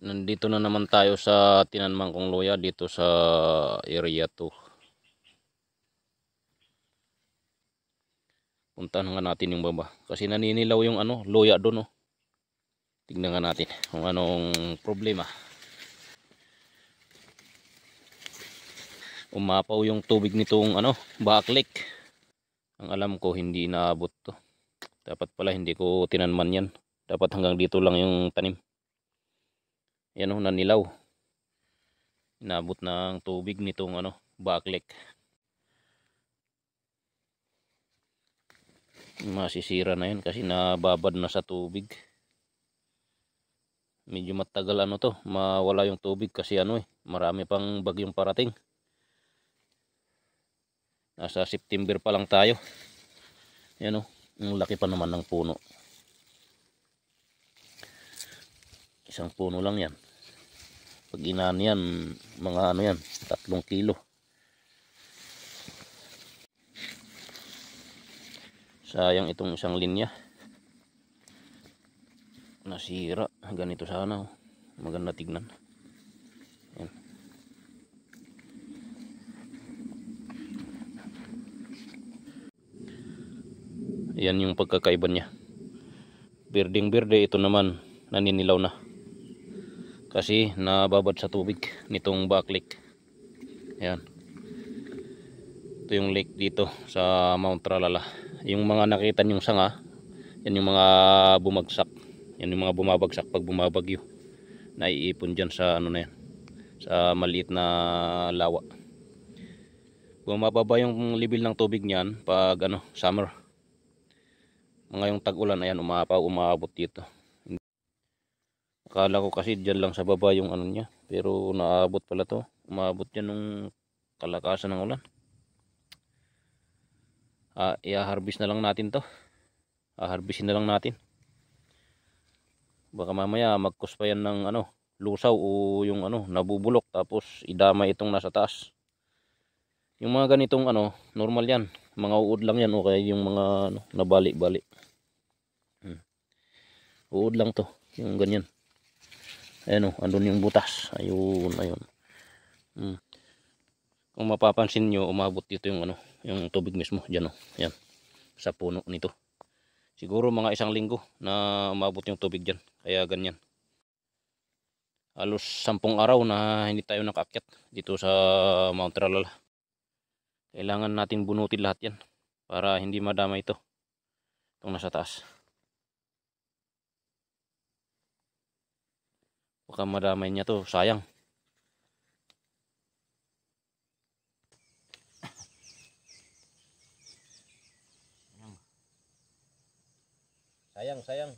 Nandito na naman tayo sa tinanman kong luya dito sa area 2. Puntahan nga natin yung baba kasi naninilaw yung luya doon, oh. Tignan nga natin kung anong problema. Umapaw yung tubig nitong backlick. Ang alam ko hindi inaabot to. Dapat pala hindi ko tinanman yan. Dapat hanggang dito lang yung tanim. Yan, oh, nanilaw. Inabot ng tubig nitong backlick. Masisira na yan kasi nababad na sa tubig. Medyo matagal to, mawala yung tubig kasi marami pang bagyong parating. Nasa September pa lang tayo. Yan, oh, ang laki pa naman ng puno. Isang puno lang yan. Pag inani yan, mga yan, 3 kilo. Sayang itong isang linya. Nasira. Ganito sana, oh. Maganda tignan. Yan. Yan yung pagkakaiba niya. Birding berde, ito naman naninilaw na. Kasi nababad sa tubig nitong backlick. Yan. Ito yung lake dito sa Mount Tralala. Yung mga nakita nyong sanga, yan yung mga bumagsak. Yan yung mga bumabagsak pag bumabagyo. Naiipon dyan sa na yan, sa maliit na lawa. Bumababa yung level ng tubig niyan pag summer. Mga yung tag-ulan, ayan, umaabot dito. Akala ko kasi dyan lang sa baba yung niya, pero naabot pala to. Umaabot dyan nung kalakasan ng ulan. I-harvest na lang natin to. Harvestin na lang natin. Baka mamaya magkus pa yan ng lusaw o yung nabubulok, tapos idamay itong nasa taas. Yung mga ganitong normal yan, mga uod lang yan, o kaya yung mga nabali-bali. Uod lang to, yung ganyan. Ayan, andun yung butas. Ayun. Kung mapapansin nyo, umabot dito yung yung tubig mismo dyan, yan, sa puno nito. Siguro mga 1 linggo na umabot yung tubig dyan, kaya ganyan. Halos 10 araw na hindi tayo nakaakyat dito sa Mount Tralala. Kailangan natin bunutin lahat yan para hindi madama itong nasa taas. Baka madamay niya to, sayang. Sayang.